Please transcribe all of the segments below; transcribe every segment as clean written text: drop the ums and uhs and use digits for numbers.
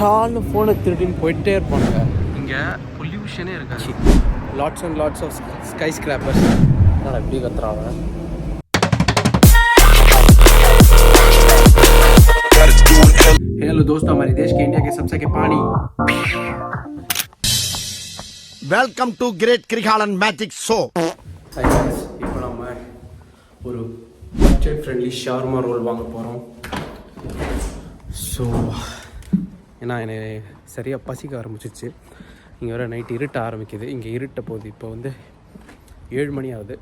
டால்னு ஃபோனை திருடின்னு போயிட்டே இருப்பானுங்க. இங்கே பொல்யூஷனே இருக்காது. Lots and lots of skyscrapers. நான் எப்படி கத்துறாங்க. हेलो दोस्तों, हमारे देश के इंडिया के सबसे के पानी. वेलकम टू ग्रेट क्रिकालन मैजिक शो. हाय गाइस, இப்போ நம்ம ஒரு பட்ஜெட் ஃப்ரெண்ட்லி ஷவர்மா ரோல் வாங்க போகிறோம். ஸோ ஏன்னா எனக்கு சரியாக பசிக்க ஆரம்பிச்சிச்சு. இங்கே வர நைட் இருட்ட ஆரம்பிக்குது. இங்கே இருட்ட போகுது. இப்போ வந்து 7 மணி ஆகுது.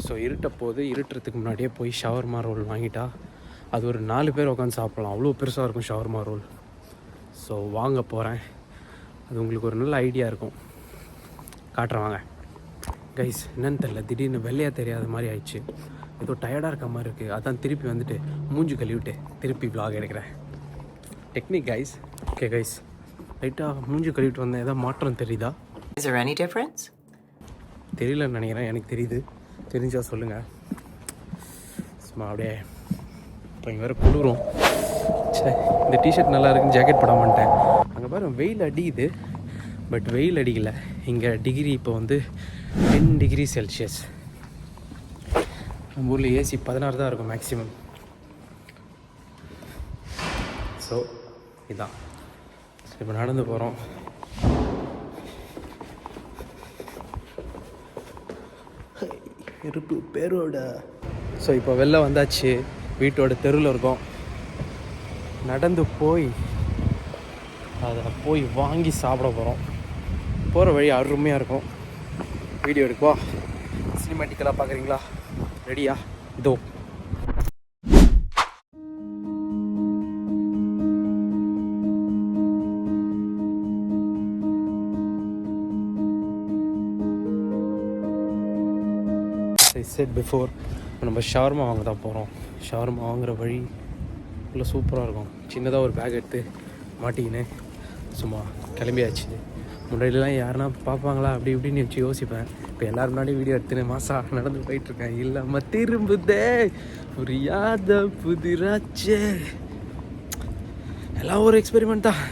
ஸோ இருட்ட போது இருட்டுறதுக்கு முன்னாடியே போய் ஷவர்மா ரோல் வாங்கிட்டா அது ஒரு 4 பேர் உட்காந்து சாப்பிட்லாம். அவ்வளோ பெருசாக இருக்கும் ஷவர்மா ரோல். ஸோ வாங்க போகிறேன். அது உங்களுக்கு ஒரு நல்ல ஐடியா இருக்கும். காட்டுறேன் வாங்க. கைஸ், என்னன்னு தெரில, திடீர்னு வெள்ளையாக தெரியாத மாதிரி ஆயிடுச்சு. ஏதோ டயர்டாக இருக்க மாதிரி இருக்குது. அதான் திருப்பி வந்துட்டு மூஞ்சி கழுவிட்டு திருப்பி vlog எடுக்கிறேன். Technique guys. ஓகே கைஸ், லைட்டாக மூஞ்சி கழுவிட்டு வந்தேன். ஏதாவது மாற்றம் தெரியுதா? Is there any difference? தெரியலன்னு நினைக்கிறேன். எனக்கு தெரியுது. தெரிஞ்சால் சொல்லுங்கள். சும்மா அப்படியே இப்போ இங்கே வேறு குளிரும். சரி, இந்த டிஷர்ட் நல்லா இருக்குன்னு ஜாக்கெட் போட மாட்டேன். அங்கே பாரு வெயில் அடிக்குது. பட் வெயில் அடிக்கலை. இங்கே டிகிரி இப்போ வந்து 10 டிகிரி செல்சியஸ். நம்ம ஊரில் ஏசி 16 தான் இருக்கும் மேக்ஸிமம். ஸோ இதுதான். இப்போ நடந்து போகிறோம். இருப்பு பேரோட. ஸோ இப்போ வெளில வந்தாச்சு. வீட்டோட தெருவில் இருக்கோம். நடந்து போய் அதை போய் வாங்கி சாப்பிட போகிறோம். போகிற வழி அருமையாக இருக்கும். வீடியோ எடுக்குவா. சினிமேட்டிக்கலாக பார்க்குறீங்களா? ரெடியா? இதோ செட் பிஃபோர் நம்ம ஷவர்மா வாங்க தான் போகிறோம். ஷவர்மா வாங்குகிற வழி உள்ள சூப்பராக இருக்கும். சின்னதாக ஒரு பேக் எடுத்து மாட்டிக்கின்னு சும்மா கிளம்பியாச்சு. முன்னாடிலாம் யாருன்னா பார்ப்பாங்களா அப்படி இப்படின்னு வச்சு யோசிப்பேன். இப்போ எல்லோரும் முன்னாடி வீடியோ எடுத்துன்னு மாதம் நடந்து போயிட்டுருக்கேன். இல்லாமல் திரும்புதே புரியாத புதிராச்சே. எல்லாம் ஒரு எக்ஸ்பெரிமெண்ட் தான்.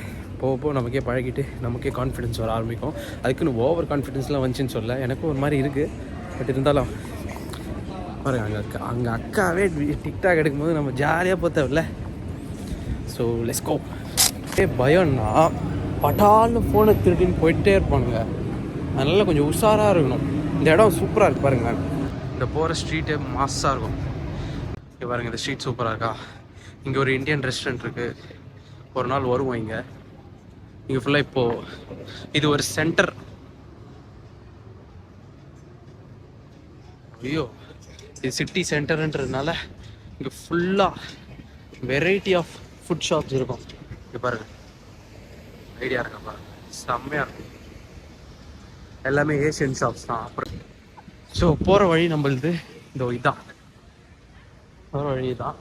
போக நமக்கே பழகிட்டு நமக்கே கான்ஃபிடென்ஸ் வர ஆரம்பிக்கும். அதுக்குன்னு ஓவர் கான்ஃபிடென்ஸ்லாம் வந்துச்சுன்னு சொல்ல, எனக்கும் ஒரு மாதிரி இருக்குது. பட் இருந்தாலும் பாருங்க, அங்கே அக்காவே டிக்டாக் எடுக்கும்போது நம்ம ஜாலியாக போத்தவில்ல. So let's go. பயம்னா பட்டால்னு ஃபோனை திருடின்னு போயிட்டே இருப்பானுங்க. அதனால் கொஞ்சம் உஷாராக இருக்கணும். இந்த இடம் சூப்பராக இருக்குது பாருங்க. இந்த போகிற ஸ்ட்ரீட்டே மாஸாக இருக்கும். இங்கே பாருங்கள், இந்த ஸ்ட்ரீட் சூப்பராக இருக்கா. இங்கே ஒரு இந்தியன் ரெஸ்டாரண்ட் இருக்குது. ஒரு நாள் வருவோம் இங்கே. இங்கே ஃபுல்லாக இப்போது இது ஒரு சென்டர். ஐயோ, இது சிட்டி சென்டருன்றதுனால இங்கே ஃபுல்லாக வெரைட்டி ஆஃப் ஃபுட் ஷாப்ஸ் இருக்கும். இங்கே பாருங்கள், ஐடியா இருக்கா பாருங்க, செம்மையாக இருக்கும். எல்லாமே ஏஷியன் ஷாப்ஸ் தான். அப்புறம் ஸோ போகிற வழி நம்மளுது இந்த இதுதான். போகிற வழி தான்.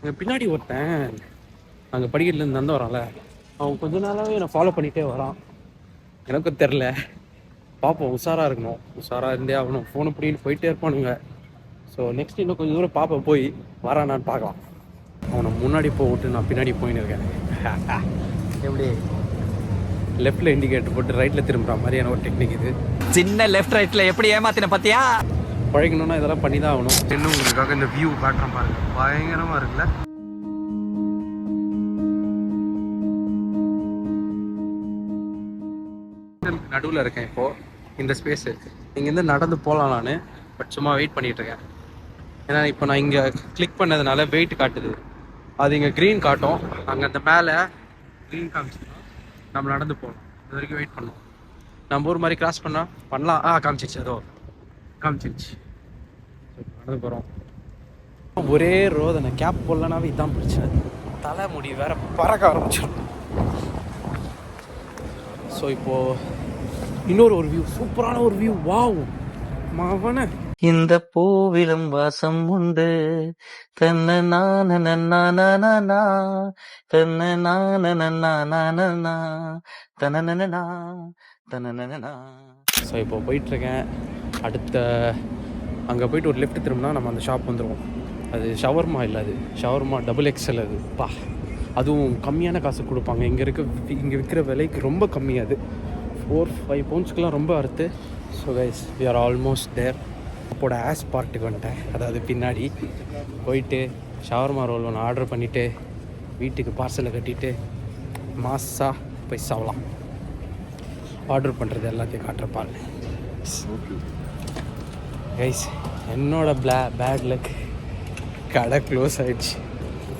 இங்கே பின்னாடி ஒருத்தன் அங்கே படிக்கட்டுலேருந்து நடந்து வரான்ல, அவன் கொஞ்ச நாளாகவே என்னை ஃபாலோ பண்ணிகிட்டே வரான். எனக்கும் தெரில. பார்ப்போம். உஷாராக இருக்கணும். உஷாராக இருந்தே ஆகணும். ஃபோனை பிடின்னு போயிட்டே இருப்பானுங்க. ஸோ நெக்ஸ்ட் இன்னும் கொஞ்சம் தூரம் பார்ப்பேன். போய் வரானான்னு பார்க்கலாம். அவனை முன்னாடி போட்டு நான் பின்னாடி போயின்னு இருக்கேன். எப்படி லெஃப்டில் இண்டிகேட்டர் போட்டு ரைட்டில் திரும்புகிற மாதிரியான ஒரு டெக்னிக் இது. சின்ன லெஃப்ட் ரைட்ல எப்படி ஏமாத்தின பார்த்தியா? பழகணும்னா இதெல்லாம் பண்ணி தான் ஆகணும். இன்னும் உங்களுக்காக இந்த வியூ காட்டுறேன் பாருங்க. பயங்கரமாக இருக்குல்ல. நடுவில் இருக்கேன் இப்போது. இந்த ஸ்பேஸு இங்கேருந்து நடந்து போகலாம் நான். பட் சும்மா வெயிட் பண்ணிகிட்டு இருக்கேன். ஏன்னா இப்போ நான் இங்கே கிளிக் பண்ணதுனால வெயிட் காட்டுது. அது இங்கே க்ரீன் காட்டும். அங்கே அந்த மேலே க்ரீன் காமிச்சிடும். நம்ம நடந்து போகணும். இது வரைக்கும் வெயிட் பண்ணணும். நம்ம ஊர் மாதிரி கிராஸ் பண்ணலாம். காமிச்சிச்சு. அதோ காமிச்சிருச்சு. நடந்து போகிறோம். ஒரே ரோதனை. கேப் போடலனாவே இதான் பிரச்சனை. தலைமுடி வேற பறக்க ஆரம்பிச்சிடும். ஸோ இப்போது இன்னொரு ஒரு வியூ, சூப்பரான ஒரு வியூ. வாவ் மாவன. இந்த பூவிலும் வாசம் உண்டு. தன்ன நான நானா தன்ன நான தன. ஸோ இப்போ போயிட்டுருக்கேன். அடுத்த அங்கே போயிட்டு ஒரு லெஃப்ட் திரும்பினா நம்ம அந்த ஷாப் வந்துடுவோம். அது ஷவர்மா இல்லை, அது ஷவர்மா XXL. அது அதுவும் கம்மியான காசு கொடுப்பாங்க. இங்கே விற்கிற விலைக்கு ரொம்ப கம்மி. அது 4-5 பவுண்ட்ஸ்க்கெலாம் ரொம்ப அறுத்து. So guys, we are almost there. அப்போட ஆஸ் பார்ட்டுக்கு வந்துட்டேன். அதாவது பின்னாடி போயிட்டு ஷவர்மா ரோல் ஒன்று ஆர்டர் பண்ணிவிட்டு வீட்டுக்கு பார்சலை கட்டிட்டு மாஸாக போய் சாப்பிடலாம். ஆர்டர் பண்ணுறது எல்லாத்தையும் காட்டுறப்பாங்க கைஸ். என்னோட பேட் லக், கடை க்ளோஸ் ஆகிடுச்சு.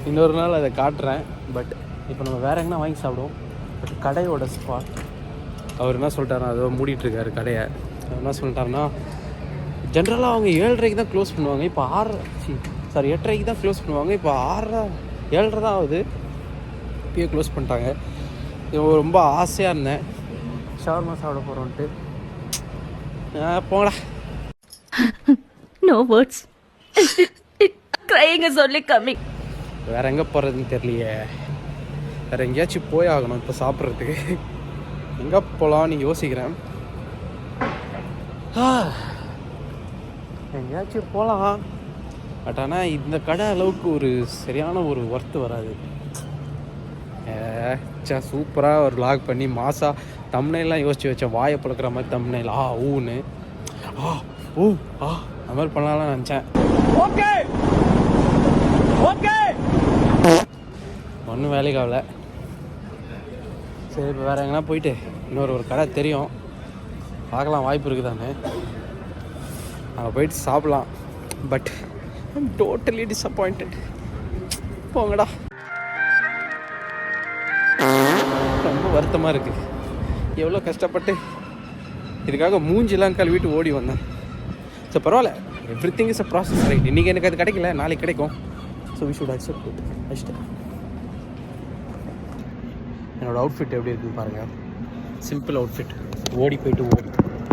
இன்னொரு நாள் அதை காட்டுறேன். பட் இப்போ நம்ம வேறு எங்கன்னா வாங்கி சாப்பிடுவோம். பட் கடையோட ஸ்பாட் அவர் என்ன சொல்லிட்டாருன்னா, அதோ மூடிட்டுருக்காரு கடையை. அவர் என்ன சொல்லிட்டாருன்னா, ஜென்ரலாக அவங்க 7:30 தான் க்ளோஸ் பண்ணுவாங்க. இப்போ 8:30 தான் க்ளோஸ் பண்ணுவாங்க. இப்போ 7:30 தான் ஆகுது. இப்பயே க்ளோஸ் பண்ணிட்டாங்க. ரொம்ப ஆசையாக இருந்தேன் ஷவர்மா சாப்பிட போகிறோன்ட்டு. போங்கடா. No words. Crying is only coming. வேறு எங்கே போகிறதுன்னு தெரியலையே. வேறு எங்கேயாச்சும் போய் ஆகணும் இப்போ சாப்பிட்றதுக்கு. எங்கே போகலான்னு யோசிக்கிறேன். எங்கேயாச்சும் போகலாம். பட் ஆனால் இந்த கடை அளவுக்கு ஒரு சரியான ஒரு ஒர்த்து வராது. சூப்பராக ஒரு வ்ளாக் பண்ணி மாசா தம்ப்நெயிலாம் யோசிச்சு வச்சேன். வாயை பழக்கிற மாதிரி தம்ப்நெயில். ஊன்னு அது மாதிரி பண்ணலாம்னு நினச்சேன். ஒன்றும் வேலைக்கு ஆகலை. சரி, இப்போ வேறு எங்கன்னா போயிட்டு ஒரு கடை தெரியும், பார்க்கலாம், வாய்ப்பு இருக்குதானே, அங்கே போயிட்டு சாப்பிட்லாம். But I'm totally disappointed. போங்கடா. ரொம்ப வருத்தமாக இருக்குது. எவ்வளோ கஷ்டப்பட்டு இதுக்காக மூஞ்சிலாம் கழுவிட்டு ஓடி வந்தேன். ஸோ பரவாயில்ல, everything is a process, right? இன்றைக்கி எனக்கு அது கிடைக்கல, நாளைக்கு கிடைக்கும். So we should accept it. அஷ்டம். என்னோடய அவுட்ஃபிட் எப்படி இருக்குன்னு பாருங்கள். Simple outfit. ஓடி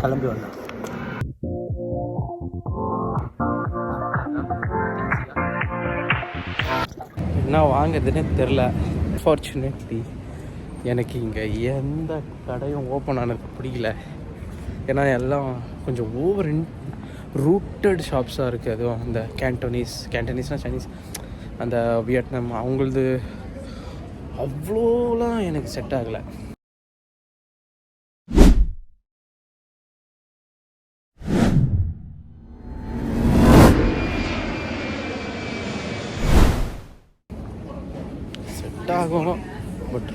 கிளம்பி வந்தேன். என்ன வாங்குறதுன்னே தெரில. அன்ஃபார்ச்சுனேட்லி எனக்கு இங்கே எந்த கடையும் ஓப்பன் ஆனது பிடிக்கல. ஏன்னா எல்லாம் கொஞ்சம் ஓவர் ரூட்டட் ஷாப்ஸாக இருக்குது. அதுவும் அந்த கேண்டனீஸ்னால் சைனீஸ், அந்த வியட்நாம், அவங்களது அவ்வளோலாம் எனக்கு செட் ஆகலை. செட் ஆகும், பட்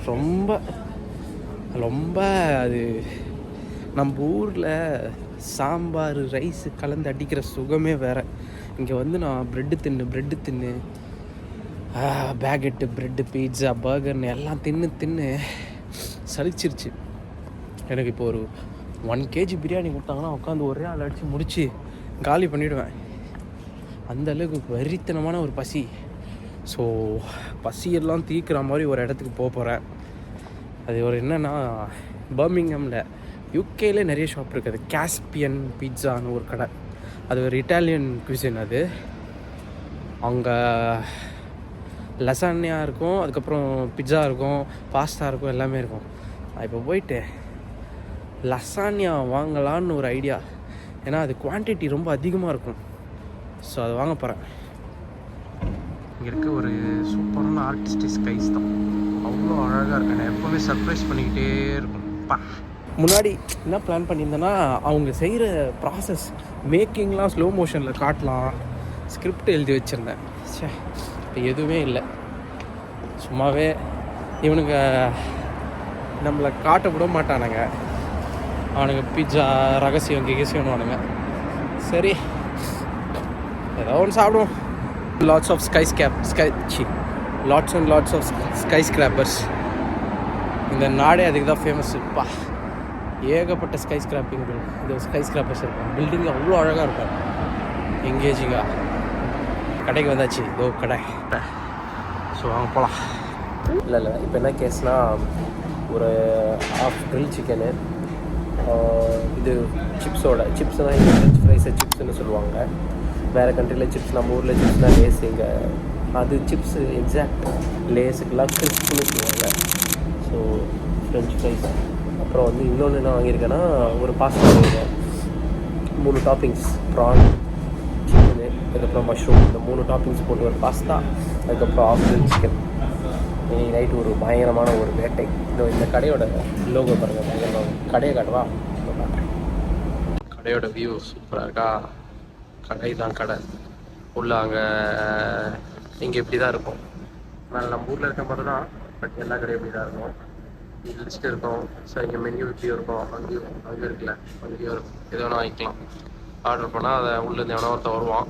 ரொம்ப அது நம்ம ஊரில் சாம்பார் ரைஸு கலந்து அடிக்கிற சுகமே வேறு. இங்கே வந்து நான் ப்ரெட்டு தின்னு பேக்கெட்டு ப்ரெட்டு, பீட்சா, பர்கர்னு எல்லாம் தின்னு சலிச்சிருச்சு எனக்கு. இப்போ ஒரு 1 kg பிரியாணி கொடுத்தாங்கன்னா உட்காந்து ஒரே ஆள் அடித்து முடித்து காலி பண்ணிவிடுவேன். அந்தளவுக்கு வெறித்தனமான ஒரு பசி. ஸோ பசியெல்லாம் தீர்க்குற மாதிரி ஒரு இடத்துக்கு போகிறேன். அது ஒரு என்னென்னா, பர்மிங்ஹாமில் யூகேலே நிறைய ஷாப் இருக்குது. காஸ்பியன் பீட்சான்னு ஒரு கடை. அது ஒரு இட்டாலியன் குவிசின். அது அங்கே லசானியா இருக்கும், அதுக்கப்புறம் பிட்ஸா இருக்கும், பாஸ்தா இருக்கும், எல்லாமே இருக்கும். இப்போ போயிட்டு லசானியா வாங்கலான்னு ஒரு ஐடியா. ஏன்னா அது குவான்டிட்டி ரொம்ப அதிகமாக இருக்கும். ஸோ அதை வாங்க போகிறேன். இங்கே இருக்க ஒரு சூப்பரான ஆர்டிஸ்டிக் ஸ்கைஸ் தான். அவ்வளோ அழகாக இருக்கு. நான் எப்போவுமே சர்ப்ரைஸ் பண்ணிக்கிட்டே இருக்கணும்ப்பா. முன்னாடி என்ன பிளான் பண்ணியிருந்தேன்னா, அவங்க செய்கிற ப்ராசஸ் மேக்கிங்லாம் ஸ்லோ மோஷனில் காட்டலாம், ஸ்கிரிப்ட் எழுதி வச்சுருந்தேன். இப்போ எதுவுமே இல்லை. சும்மாவே இவனுங்க நம்மளை காட்ட விட மாட்டானுங்க. அவனுங்க பிட்சா ரகசியம் கிகசியம்னுவானுங்க. சரி, ஏதோ ஒன்று சாப்பிடுவோம். Lots of lots of skyscrapers. இந்த நாடே அதுக்கு தான் ஃபேமஸ்ப்பா. ஏகப்பட்ட ஸ்கை ஸ்கிராப்பர்ஸ் இருக்கும். பில்டிங் அவ்வளோ அழகாக இருக்கும், எங்கேஜிங்காக. கடைக்கு வந்தாச்சு, இதோ கடை. ஸோ வாங்க போகலாம். இல்லை இப்போ என்ன கேஸ்னால், ஒரு ஹாஃப் கிரில் சிக்கனு, இது சிப்ஸ்னால் இங்கே ஃப்ரெஞ்ச் ஃப்ரைஸை சிப்ஸ்ன்னு சொல்லுவாங்க. வேறு கண்ட்ரியில் சிப்ஸ், நம்ம ஊரில் சிப்ஸ்னால் லேஸ். இங்கே அது சிப்ஸு எக்ஸாக்ட் லேஸுக்கெல்லாம் கிறிஸ்ப்னு சொல்லுவாங்க. So French fries. அப்புறம் வந்து இன்னொன்று என்ன வாங்கியிருக்கேன்னா, ஒரு பாஸ்தா வாங்கியிருக்கேன். 3 டாப்பிங்ஸ், ப்ரான், சிக்கனு, அதுக்கப்புறம் மஷ்ரூம், இந்த 3 டாப்பிங்ஸ் போட்டு ஒரு பாஸ்தா, அதுக்கப்புறம் ஆஃப் சிக்கன். இன்னைக்கு நைட்டு ஒரு பயங்கரமான ஒரு வேட்டை. இந்த கடையோட லோகோ பாருங்கள், கடையை காட்டுவா. கடையோட வியூ சூப்பராக இருக்கா. கடை தான் கடை உள்ள. அங்கே இங்கே இப்படி தான் இருக்கும். நான் நம்ம ஊரில் இருக்க மாதிரி தான், பட் எல்லா கடையும் இப்படி தான் இருக்கும். லிஸ்ட் இருக்கும். ஸோ இங்கே மெனு இப்படியும் இருக்கும், அங்கேயும் இருக்குல்ல, அங்கேயும் இருக்கும். எது வேணால் வாங்கிக்கலாம். ஆர்டர் பண்ணால் அதை உள்ளேருந்து எவனோ ஒருத்தன் வருவான்,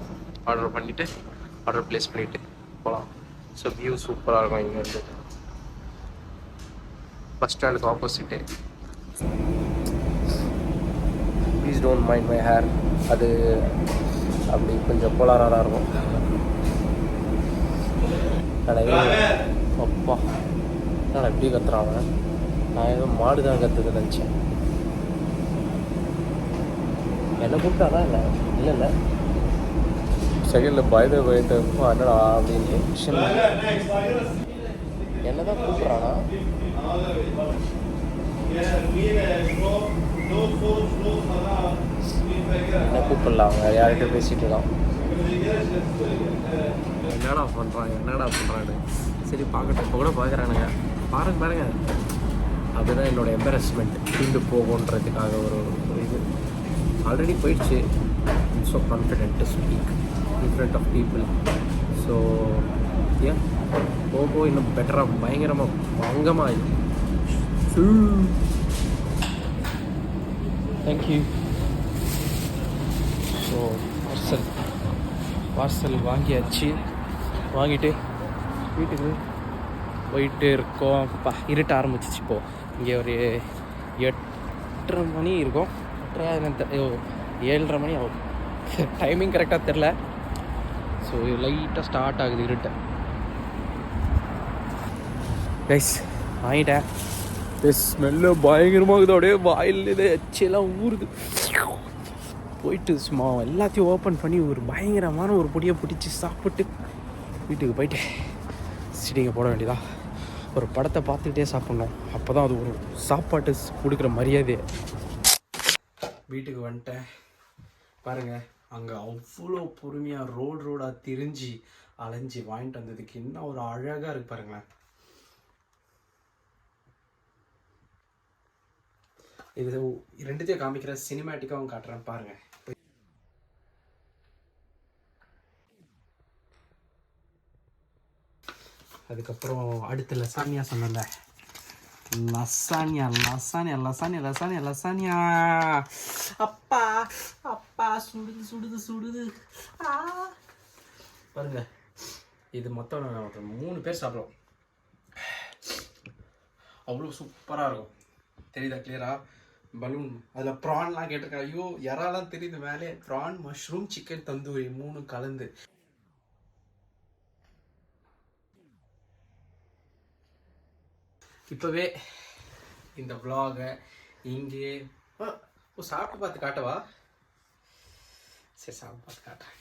ஆர்டர் பண்ணிவிட்டு ஆர்டர் ப்ளேஸ் பண்ணிவிட்டு போகலாம். ஸோ வியூ சூப்பராக இருக்கும். இங்கேருந்து பஸ் ஸ்டாண்டுக்கு opposite. Please don't mind my hair, அது அப்படி கொஞ்சம் கோளாராக தான் இருக்கும். அப்பா நான் எப்படி கத்துறாங்க. நான் ஏதோ மாடு தான் கற்றுக்க நினச்சேன். என்ன கூப்பிட்டாதான் இல்லை செகண்டில் பயந்து போயிட்டு என்னடா அப்படின்னு என்ன தான் கூப்பிட்றானா. என்ன கூப்பிடலாம், அவங்க யார்கிட்ட பேசிகிட்டு இருக்கான். என்னடா பண்ணுறான்னு சரி பார்க்கட்டும். இப்போ கூட பார்க்குறானுங்க, பாருங்க. அதுதான் என்னோடய எம்பரஸ்மெண்ட் தீண்டு போகுன்றதுக்காக ஒரு இது ஆல்ரெடி போயிடுச்சு. So confident to speak in front of people. So ஏன் போக இன்னும் பெட்டராக பயங்கரமாக பங்கமாக இது. தேங்க்யூ. ஸோ பார்சல் வாங்கிட்டு வீட்டுக்கு போயிட்டு இருக்கோம். இருட்ட ஆரம்பிச்சிச்சு. இப்போது இங்கே ஒரு 8:30 மணி இருக்கும். 7:30 மணி ஆகும். டைமிங் கரெக்டாக தெரில. ஸோ லைட்டாக ஸ்டார்ட் ஆகுது இருட்ட. கைஸ் வாங்கிட்டேன். ஸ்மெல்லு பயங்கரமாகுது. அப்படியே வாயில் இது எச்செல்லாம் ஊறுது. போயிட்டு சும்மா எல்லாத்தையும் ஓப்பன் பண்ணி ஒரு பயங்கரமான ஒரு பொடியை பிடிச்சி சாப்பிட்டு வீட்டுக்கு போயிட்டு சிட்டிங்க போட வேண்டியதா. ஒரு படத்தை பார்த்துக்கிட்டே சாப்பிட்ணும். அப்போ தான் அது ஒரு சாப்பாட்டு கொடுக்குற மரியாதை. வீட்டுக்கு வந்துட்டேன் பாருங்கள். அங்கே அவ்வளோ பொறுமையாக ரோடாக திரிஞ்சு அலைஞ்சி வாங்கிட்டு வந்ததுக்கு இன்னும் ஒரு அழகாக இருக்குது பாருங்களேன். இது ரெண்டுத்தையும் காமிக்கிற சினிமேட்டிக்காகவும் காட்டுறேன் பாருங்கள். அதுக்கப்புறம் அடுத்து லசானியா சொன்னல, லசானியா அப்பா சுடுது பாருங்க. இது மொத்தம் 3 பேர் சாப்பிடுவோம். அவ்வளோ சூப்பராக இருக்கும். தெரியுதா கிளியரா? பலூன் அதில் ப்ரான்லாம் கேட்டிருக்கேன். ஐயோ யாரெல்லாம் தெரியுது மேலே. ப்ரான், மஷ்ரூம், சிக்கன் தந்தூரி 3 கலந்து. இப்போவே இந்த vlog-ஐ இங்கே சாப்பிட்டு பார்த்து காட்டவா? சரி சாப்பிட்டு பார்த்து காட்டுறேன்.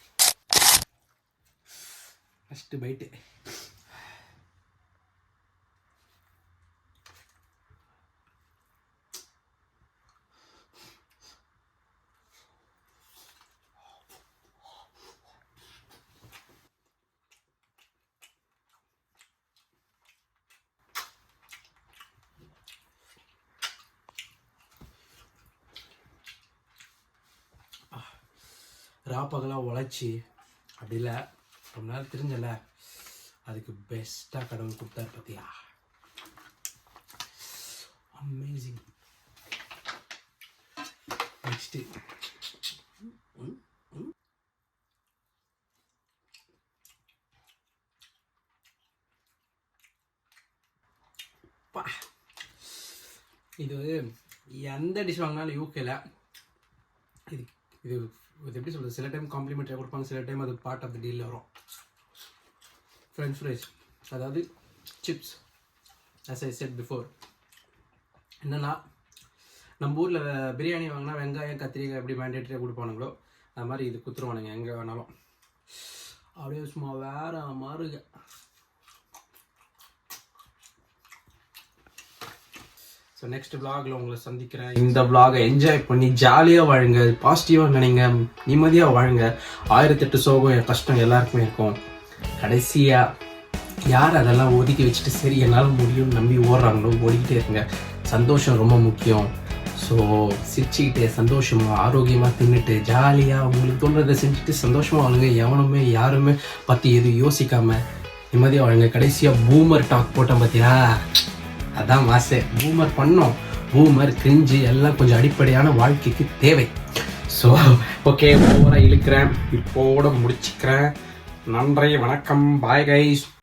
First byte. ராப்பகலாக உழைச்சி அப்படி இல்லை, ரொம்ப நாள் தெரிஞ்சல, அதுக்கு பெஸ்ட்டாக கடவுள் கொடுத்தாரு பார்த்தியா. அமேசிங். நெக்ஸ்ட்டு இது எந்த டிஷ் வாங்கினாலும் யூகேல இது இது இது எப்படி சொல்கிறது, சில டைம் காம்ப்ளிமெண்ட்ரியாக கொடுப்பாங்க, சில டைம் அது பார்ட் ஆஃப் த டீலில் வரும். ஃப்ரெஞ்ச் ஃப்ரைஸ், அதாவது chips. as I said before, என்னென்னா நம்ம ஊரில் பிரியாணி வாங்கினா வெங்காயம் கத்திரிக்காய் எப்படி மேண்டேட்டரியாக கொடுப்பானுங்களோ அது மாதிரி இது குத்துருவானுங்க எங்கே வேணாலும். அப்படியே சும்மா வேற மாறுங்க. ஸோ நெக்ஸ்ட் vlogல உங்களை சந்திக்கிறேன். இந்த vlog-ஐ என்ஜாய் பண்ணி ஜாலியாக வாழுங்க, பாசிட்டிவாக நினைங்க, நிம்மதியாக வாழுங்க. 1008 சோகம் என் கஷ்டம் எல்லாருக்குமே இருக்கும். கடைசியாக யார் அதெல்லாம் ஒதுக்கி வச்சுட்டு சரி என்னால் முடியும்னு நம்பி ஓடுறாங்களோ ஓடிக்கிட்டே இருங்க. சந்தோஷம் ரொம்ப முக்கியம். ஸோ சிரிச்சுக்கிட்டு சந்தோஷமாக ஆரோக்கியமாக தின்னுட்டு ஜாலியாக உங்களுக்கு தோன்றதை செஞ்சுட்டு சந்தோஷமாக வாழுங்க. எவனுமே யாருமே பற்றி எதுவும் யோசிக்காமல் நிம்மதியாக வாழுங்க. கடைசியாக பூமர் டாக் போட்டேன் பார்த்தீங்களா, அதான் மாசே. பூமர் பண்ணோம், பூமர் கிரிஞ்சு எல்லாம் கொஞ்சம் அடிப்படையான வாழ்க்கைக்கு தேவை. ஸோ ஓகே, ஓவராக இழுக்கிறேன், இப்போட முடிச்சுக்கிறேன். நன்றி, வணக்கம், பாய் கைஸ்.